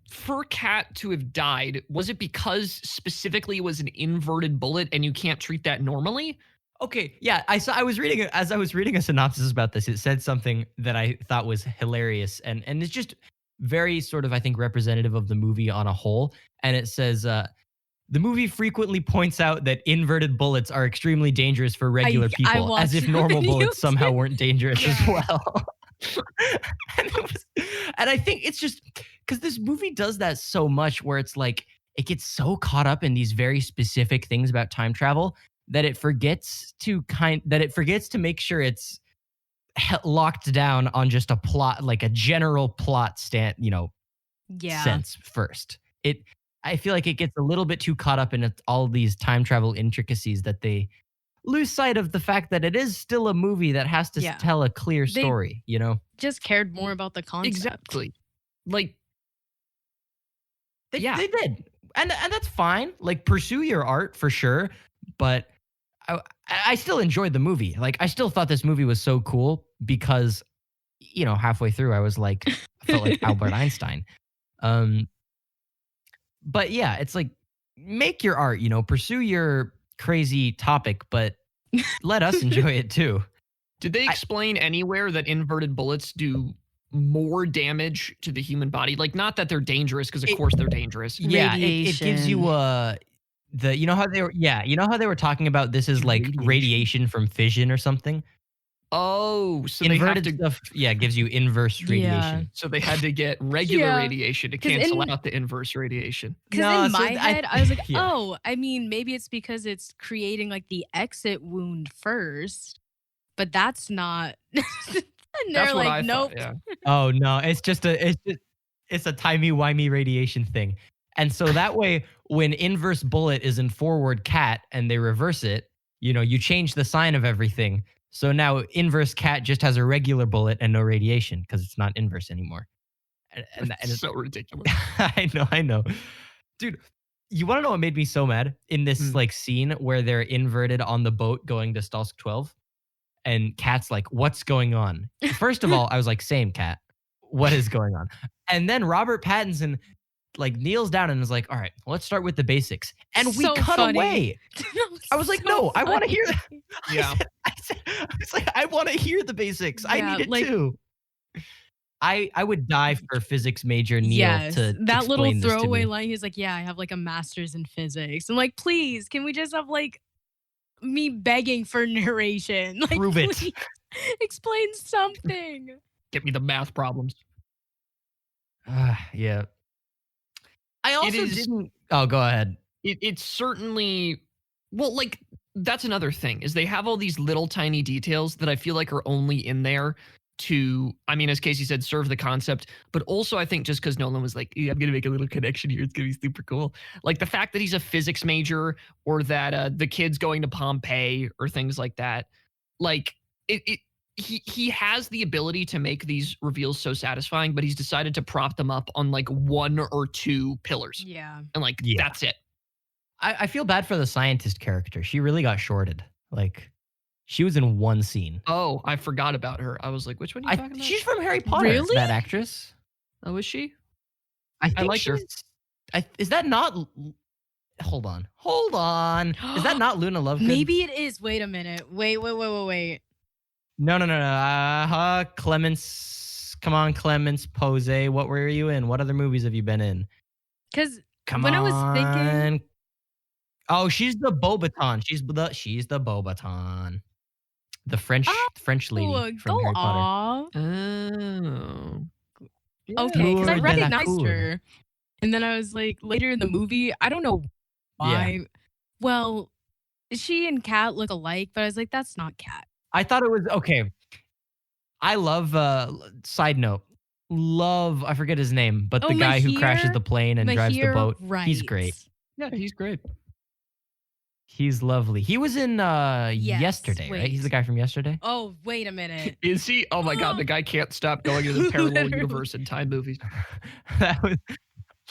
for Kat to have died, was it because specifically it was an inverted bullet and you can't treat that normally? Okay, yeah, I was reading a synopsis about this. It said something that I thought was hilarious, and it's just very sort of, I think, representative of the movie on a whole. And it says, the movie frequently points out that inverted bullets are extremely dangerous for regular people, as if normal bullets somehow weren't dangerous as well. and I think it's just because this movie does that so much, where it's like it gets so caught up in these very specific things about time travel that it forgets to make sure it's locked down on just a plot, like a general plot sense first. I feel like it gets a little bit too caught up in all these time travel intricacies that they lose sight of the fact that it is still a movie that has to tell a clear story, you know? Just cared more about the concept. Exactly. Like, they did. And that's fine. Like, pursue your art for sure. But I, I still enjoyed the movie. Like, I still thought this movie was so cool because, halfway through, I was like, I felt like Albert Einstein. Um, but yeah, it's like, make your art, pursue your crazy topic, but let us enjoy it too. Did they I- explain anywhere that inverted bullets do more damage to the human body? Like, not that they're dangerous, because of course they're dangerous. Yeah, it gives you how they were talking about this is like radiation from fission or something. Oh, so Inverted they have to, stuff, gives you inverse Yeah. radiation. so they had to get regular Yeah. radiation to 'Cause cancel in- out the inverse radiation. Because No, in so my head, I was like, yeah. oh, I mean, maybe it's because it's creating like the exit wound first, but that's not. And they're That's what I like, nope. thought. Yeah. Oh no, it's a timey-wimey radiation thing. And so that way, when inverse bullet is in forward cat and they reverse it, you change the sign of everything. So now inverse cat just has a regular bullet and no radiation because it's not inverse anymore. And It's so ridiculous. I know. Dude, you want to know what made me so mad in this like scene where they're inverted on the boat going to Stalsk 12? And Kat's like, what's going on? First of all, I was like, same, Kat. What is going on? And then Robert Pattinson like kneels down and is like, all right, let's start with the basics. And we So cut funny. away. I was like, So no, I want to hear that. Yeah. I was like, I want to hear the basics. I Yeah, need it like- too. I would die for physics major Neil Yes, to that little explain this to throwaway me. line. He's like, yeah, I have like a master's in physics. I'm like, please, can we just have like me begging for narration? Like, Prove it. please, explain something. Get me the math problems. Yeah. I also is- didn't. Oh, go ahead. It's certainly, well, like, that's another thing, is they have all these little tiny details that I feel like are only in there to, I mean, as Kasey said, serve the concept, but also I think just because Nolan was like, yeah, I'm going to make a little connection here, it's going to be super cool. Like the fact that he's a physics major, or that the kid's going to Pompeii, or things like that. Like, he has the ability to make these reveals so satisfying, but he's decided to prop them up on like one or two pillars. Yeah. And like, Yeah. that's it. I feel bad for the scientist character. She really got shorted. Like, she was in one scene. Oh, I forgot about her. I was like, which one are you talking about? She's from Harry Potter. Really? That actress. Oh, is she? I think liked her. Is that not? Hold on. Is that not Luna Lovegood? Maybe it is. Wait a minute. Wait. No. Clemens. Come on, Clemens Pose. What were you in? What other movies have you been in? Because Come when on. I was thinking, Oh, she's the Beaubaton. She's the Beaubaton. The French lady from go Harry Potter. off. Oh. Okay, because I Fleur de la recognized Cour. her. And then I was like, later in the movie, I don't know why. Well, she and Kat look alike, but I was like, that's not Kat. I thought it was okay. I love side note. Love, I forget his name, but the guy who crashes Mahir? the plane and drives the Mahir boat. Wright. He's great. Yeah, he's great. He's lovely. He was in Yesterday, right? wait. He's the guy from Yesterday. Oh, wait a minute. Is he? Oh my God, the guy can't stop going to the parallel Literally. universe in time movies.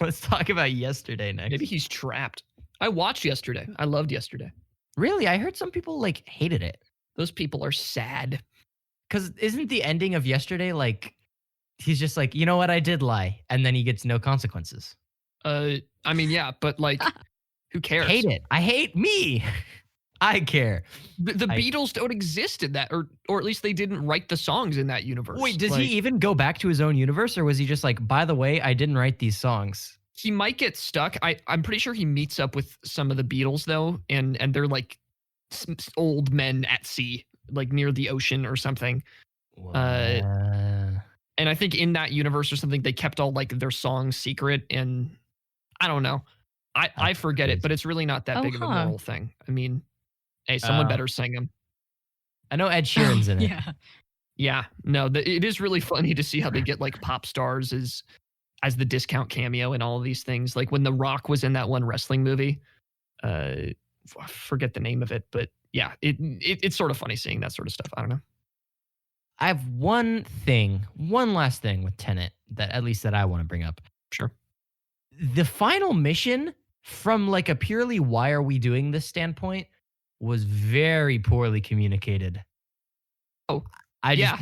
Let's talk about Yesterday next. Maybe he's trapped. I watched Yesterday. I loved Yesterday. Really? I heard some people like hated it. Those people are sad. Because isn't the ending of Yesterday like he's just like, you know what, I did lie, and then he gets no consequences. I mean, yeah, but like, who cares? Hate it. I hate me. I care. The Beatles don't exist in that, or at least they didn't write the songs in that universe. Wait, does Like, he even go back to his own universe, or was he just like, by the way, I didn't write these songs? He might get stuck. I'm pretty sure he meets up with some of the Beatles though, and they're like old men at sea, like near the ocean or something. And I think in that universe or something, they kept all like their songs secret, and I don't know. I forget crazy. it, but it's really not that big of a moral thing. I mean, hey, someone better sing them. I know Ed Sheeran's in it. Yeah. Yeah, no, it is really funny to see how they get like pop stars as the discount cameo and all of these things. Like when The Rock was in that one wrestling movie, I forget the name of it, but yeah, it's sort of funny seeing that sort of stuff. I don't know. I have one last thing with Tenet that at least that I want to bring up. Sure. The final mission, from like a purely why are we doing this standpoint, was very poorly communicated. Oh, I yeah.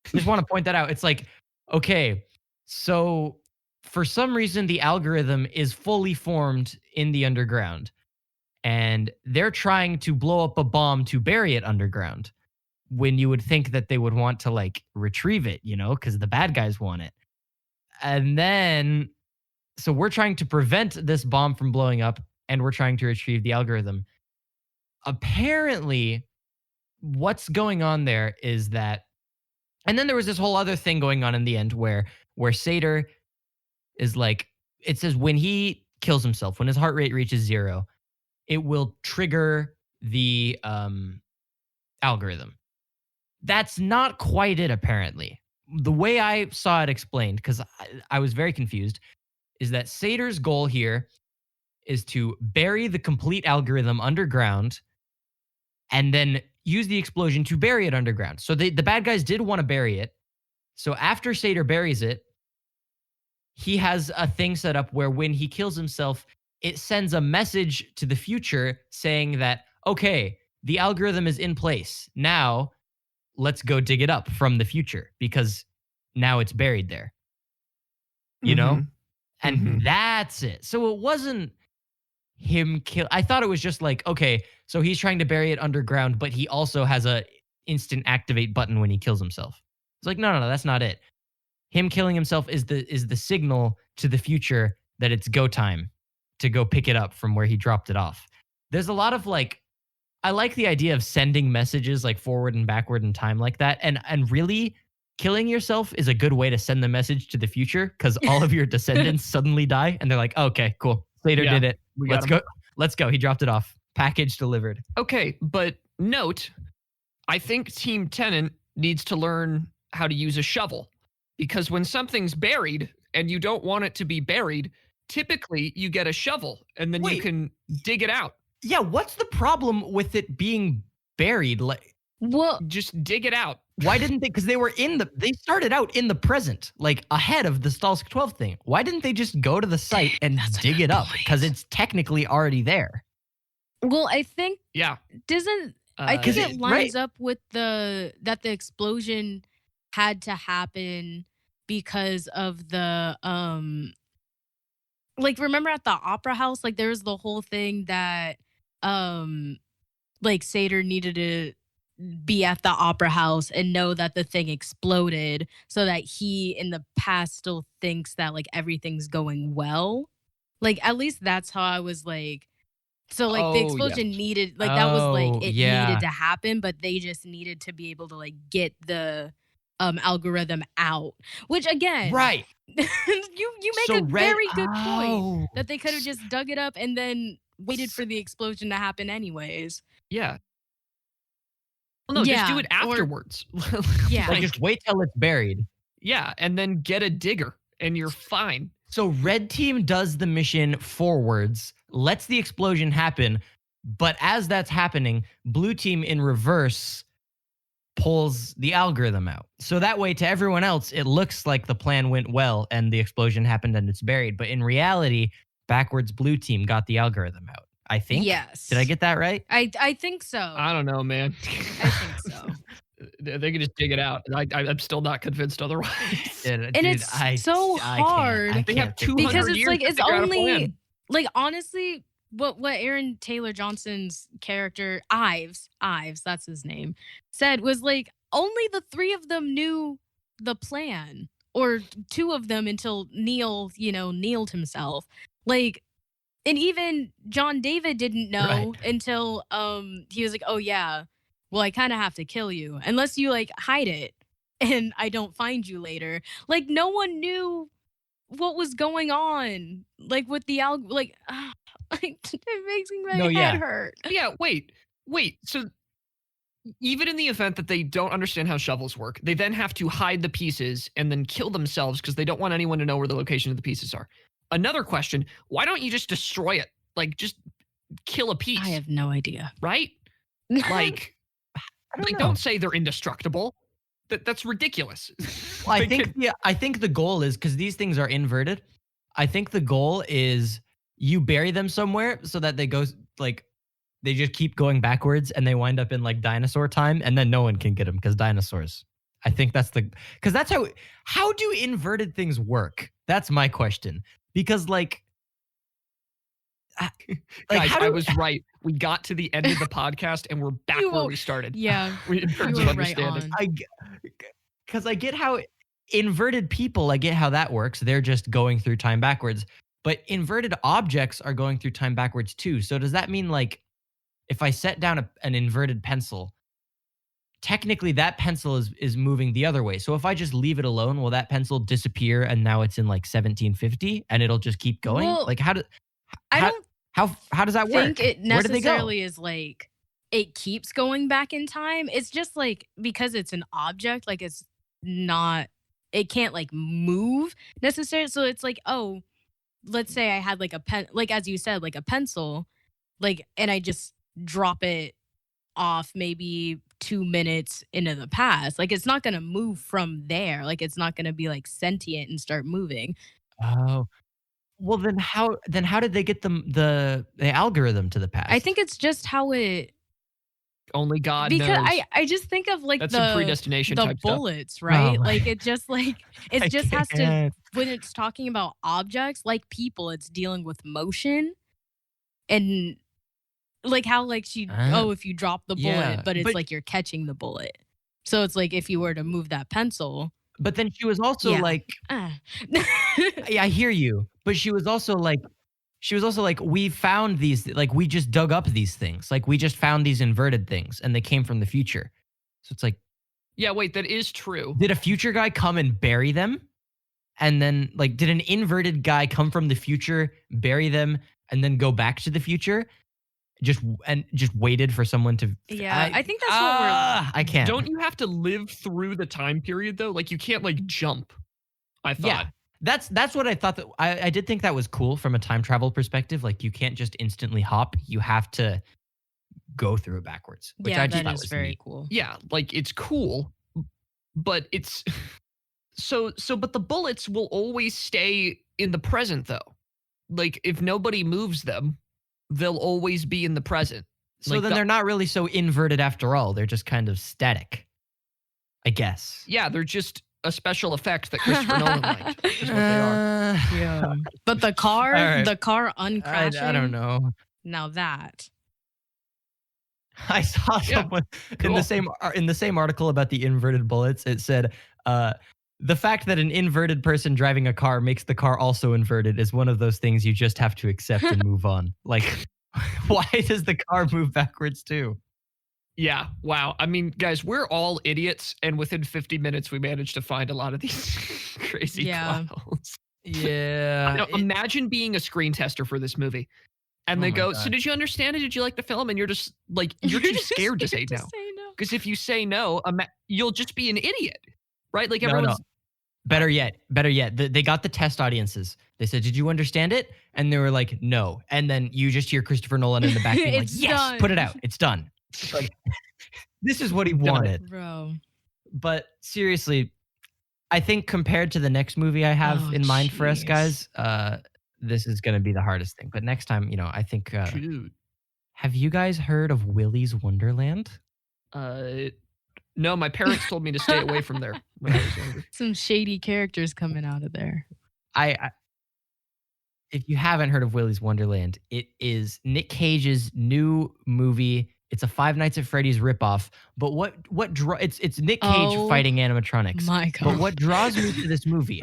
just want to point that out. It's like, okay, so for some reason, the algorithm is fully formed in the underground, and they're trying to blow up a bomb to bury it underground when you would think that they would want to like retrieve it, because the bad guys want it. And then, so we're trying to prevent this bomb from blowing up, and we're trying to retrieve the algorithm. Apparently, what's going on there is that, and then there was this whole other thing going on in the end where satyr is like, it says when he kills himself, when his heart rate reaches 0, it will trigger the algorithm. That's not quite it, apparently. The way I saw it explained, because I was very confused, is that satyr's goal here is to bury the complete algorithm underground and then use the explosion to bury it underground. So the bad guys did want to bury it. So after satyr buries it, he has a thing set up where when he kills himself, it sends a message to the future saying that, okay, the algorithm is in place. Now, let's go dig it up from the future because now it's buried there. You know? And that's it. So it wasn't him kill. I thought it was just like, okay, so he's trying to bury it underground, but he also has a instant activate button when he kills himself. It's like, no, that's not it. Him killing himself is the signal to the future that it's go time to go pick it up from where he dropped it off. There's a lot of like, I like the idea of sending messages like forward and backward in time like that. And really, killing yourself is a good way to send the message to the future because all of your descendants suddenly die and they're like, oh, okay, cool. Slater did it. Let's go. Let's go. He dropped it off. Package delivered. Okay, but note, I think Team TENET needs to learn how to use a shovel because when something's buried and you don't want it to be buried, typically you get a shovel and then you can dig it out. Yeah, what's the problem with it being buried? Like, well, just dig it out. Why didn't they? Because they started out in the present, like ahead of the Stalsk 12 thing. Why didn't they just go to the site and dig it up? Because it's technically already there. Well, I think I think it lines up with that the explosion had to happen because of the like remember at the opera house, like there was the whole thing that like satyr needed to be at the opera house and know that the thing exploded so that he in the past still thinks that like everything's going well. Like at least that's how I was like, so like the explosion needed, like that was like it needed to happen, but they just needed to be able to like get the algorithm out, which again, right. you make a very good point that they could have just dug it up and then waited for the explosion to happen anyways. Yeah. Well, no, just do it afterwards. Like just wait till it's buried. Yeah, and then get a digger and you're fine. So red team does the mission forwards, lets the explosion happen, but as that's happening, blue team in reverse pulls the algorithm out. So that way to everyone else, it looks like the plan went well and the explosion happened and it's buried. But in reality, backwards blue team got the algorithm out. I think. Yes. Did I get that right? I think so. I don't know, man. I think so. They can just dig it out. I'm still not convinced otherwise. And it's so hard. They have 200 because it's years like to it's figure out a only plan. like honestly what Aaron Taylor Johnson's character Ives, that's his name, said was like only the 3 of them knew the plan, or 2 of them until Neil, kneeled himself. Like, and even John David didn't know until he was like, oh yeah, well I kind of have to kill you unless you like hide it and I don't find you later. Like no one knew what was going on, like with the like it makes my head hurt. Yeah, wait. So even in the event that they don't understand how shovels work, they then have to hide the pieces and then kill themselves because they don't want anyone to know where the location of the pieces are. Another question, why don't you just destroy it? Like, just kill a piece. I have no idea. Right? Like, don't say they're indestructible. That's ridiculous. Well, I think the goal is, because these things are inverted, I think the goal is you bury them somewhere so that they they just keep going backwards and they wind up in like dinosaur time, and then no one can get them because dinosaurs. I think that's because that's how do inverted things work? That's my question. Because like guys, I was right. We got to the end of the podcast and we're back where we started. Yeah, In terms you of were right understanding. on. Because I get how inverted people, I get how that works. They're just going through time backwards. But inverted objects are going through time backwards too. So does that mean like if I set down an inverted pencil, technically that pencil is moving the other way. So if I just leave it alone, will that pencil disappear and now it's in like 1750 and it'll just keep going? Well, Like how I don't how does that work? think it Where do they go? necessarily is like it keeps going back in time. It's just like because it's an object, like it's not, it can't like move necessarily. So it's like, oh, let's say I had like a pen, like as you said, like a pencil, like, and I just drop it off maybe 2 minutes into the past. Like it's not gonna move from there. Like it's not gonna be like sentient and start moving. Oh. Well, then how did they get the algorithm to the past? I think it's just how it, Only God because knows. I just think of like That's some the predestination type stuff. bullets, right? Oh my- Like it just like I it just has to, can't. when it's talking about objects like people, it's dealing with motion and like how like she if you drop the bullet, Yeah, but it's but- like you're catching the bullet. So it's like if you were to move that pencil, But then she was also Yeah. like, ah. yeah, I hear you. But she was also like, we found these, like, we just dug up these things. Like, we just found these inverted things and they came from the future. So it's like, Yeah, wait, that is true. did a future guy come and bury them? And then, like, did an inverted guy come from the future, bury them, and then go back to the future? Just waited for someone to. Yeah, I think that's what we're. I can't. Don't you have to live through the time period though? Like you can't like jump. I thought. Yeah. That's what I thought. That I did think that was cool from a time travel perspective. Like you can't just instantly hop. You have to go through it backwards. Which Yeah, I just that thought is was very neat. cool. Yeah, like it's cool, but it's but the bullets will always stay in the present though. Like if nobody moves them, they'll always be in the present. So Like then the- they're not really so inverted after all. They're just kind of static, I guess. Yeah, they're just a special effect that Christopher Nolan liked. Is what they are. Yeah. But the car, All right. the car I uncrashing. don't know. Now that. I saw Yeah, someone in cool. the same article about the inverted bullets. It said, the fact that an inverted person driving a car makes the car also inverted is one of those things you just have to accept and move on. Like, why does the car move backwards too? Yeah, wow. I mean, guys, we're all idiots, and within 50 minutes, we managed to find a lot of these crazy Yeah. clowns. Yeah. Now, imagine being a screen tester for this movie. And Oh they my go, God. so did you understand it? Did you like the film? And you're just like, you're too scared to say no. Because if you say no, you'll just be an idiot, right? Like No, everyone's, no. Better yet. They got the test audiences. They said, "Did you understand it?" And they were like, "No." And then you just hear Christopher Nolan in the back being like, It's "Yes, done. put it out. It's done." It's like, this is what he Done it. wanted. Bro. But seriously, I think compared to the next movie I have Oh, in mind for us jeez. guys, this is going to be the hardest thing. But next time, I think. dude. Have you guys heard of Willy's Wonderland? No, my parents told me to stay away from there when I was younger. Some shady characters coming out of there. I if you haven't heard of Willy's Wonderland, it is Nick Cage's new movie. It's a Five Nights at Freddy's ripoff. But it's Nick Cage Oh fighting animatronics. My God. But what draws me to this movie?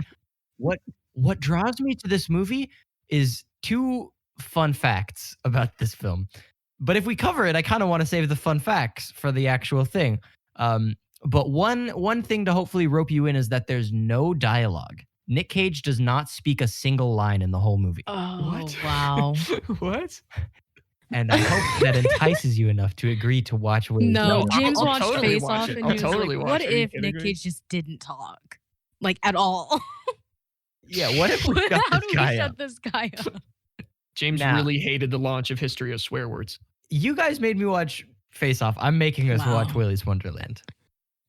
What draws me to this movie is two fun facts about this film. But if we cover it, I kind of want to save the fun facts for the actual thing. But one thing to hopefully rope you in is that there's no dialogue. Nick Cage does not speak a single line in the whole movie. Oh, wow. What? And I hope that entices you enough to agree to watch Willy's No, Wonderland. James I'll watched totally Face watch Off it. and I'll he was totally like, watch what it. Are you if kidding Nick me? Cage just didn't talk? Like at all. Yeah, what if we shut How this do we guy shut up? this guy up? James Nah. really hated the launch of History of Swear Words. You guys made me watch Face Off. I'm making us Wow. watch Willy's Wonderland.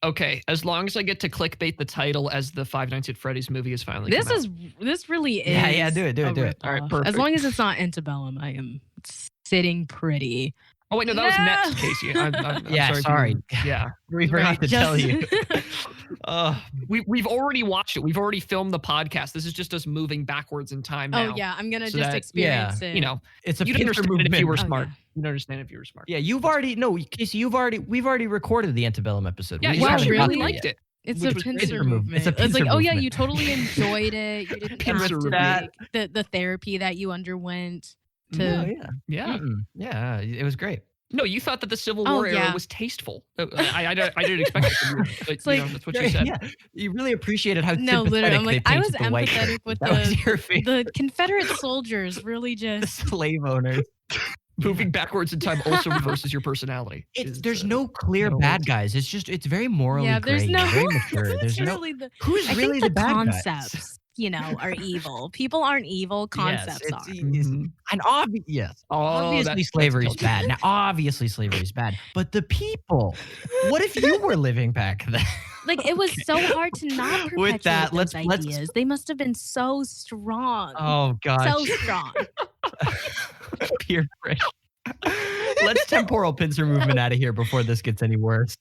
Okay, as long as I get to clickbait the title as the Five Nights at Freddy's movie is finally This come is this really is. Yeah, do it, do a it, do it. ripoff. All right, As perfect. long as it's not Antebellum, I am sitting pretty. Oh wait, no, that was next, Kasey. I'm Yeah, sorry. Yeah, We forgot to tell you. we've already watched it. We've already filmed the podcast. This is just us moving backwards in time now. Oh yeah, I'm gonna So just that, experience it. You know, It's a you'd Pincer understand movement. it if you were Oh, smart. yeah. You'd understand if you were smart. Yeah, Kasey, we've already recorded the Antebellum episode. Yeah, We you Wow, haven't actually gotten really? there liked yet. it. It's Which a was pincer Pincer movement. movement. It's a It's like, pincer oh yeah, movement. you totally enjoyed it. You didn't have Pincer to movement. make the therapy that you underwent to. No, yeah. Yeah. Yeah, it was great. No, you thought that the Civil Oh, War era yeah. was tasteful. I didn't expect it to be. But, It's like- that's what you said. Yeah, you really appreciated how No, literally, sympathetic I'm they like, I was painted the white empathetic shirts. with That was your favorite. the Confederate soldiers. Really The just. slave owners. Moving backwards in time also reverses your personality. There's no clear no bad words. guys. It's very morally Yeah, there's gray, no. very mature. There's no literally the. who's I really think the the bad guys. concepts, are evil. People aren't evil. Concepts Yes, are. Mhm. And yes, Oh, obviously that's slavery is guilty. bad. Now, obviously slavery is bad, but the people. What if you were living back then? Like it was so hard to not perpetuate With that, those let's- ideas. They must have been so strong. Oh gosh, So strong. peer pressure. Let's temporal pincer movement out of here before this gets any worse.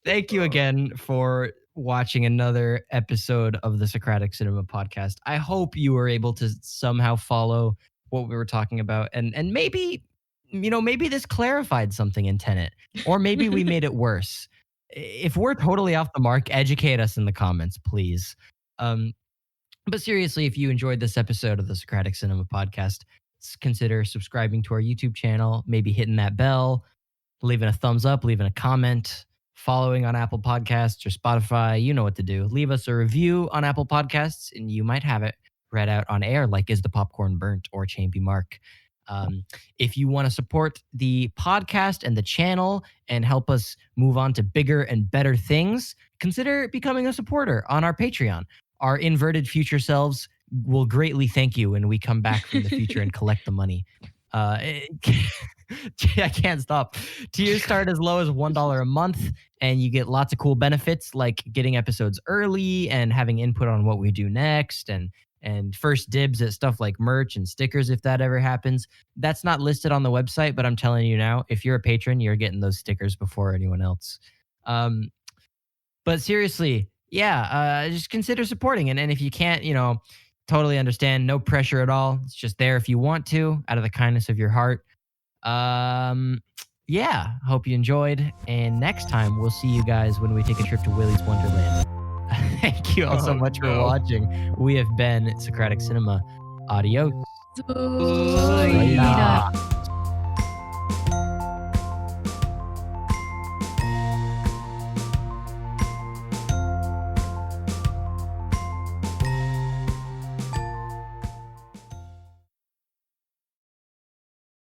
Thank you again for watching another episode of the Socratic Cinema podcast. I hope you were able to somehow follow what we were talking about, and maybe maybe this clarified something in Tenet, or maybe we made it worse. If we're totally off the mark, educate us in the comments, please. But seriously, if you enjoyed this episode of the Socratic Cinema podcast, consider subscribing to our YouTube channel, maybe hitting that bell, leaving a thumbs up, leaving a comment, following on Apple Podcasts or Spotify. You know what to do. Leave us a review on Apple Podcasts, and you might have it read out on air, like Is the Popcorn Burnt or Champy Mark. If you want to support the podcast and the channel and help us move on to bigger and better things, consider becoming a supporter on our Patreon. Our inverted future selves will greatly thank you when we come back from the future and collect the money. I can't stop. Tiers start as low as $1 a month, and you get lots of cool benefits like getting episodes early and having input on what we do next, and first dibs at stuff like merch and stickers if that ever happens. That's not listed on the website, but I'm telling you now, if you're a patron, you're getting those stickers before anyone else. But seriously, just consider supporting. And if you can't, totally understand. No pressure at all. It's just there if you want to, out of the kindness of your heart. Hope you enjoyed. And next time, we'll see you guys when we take a trip to Willy's Wonderland. Thank you all so much for watching. We have been Socratic Cinema. Adios. Later.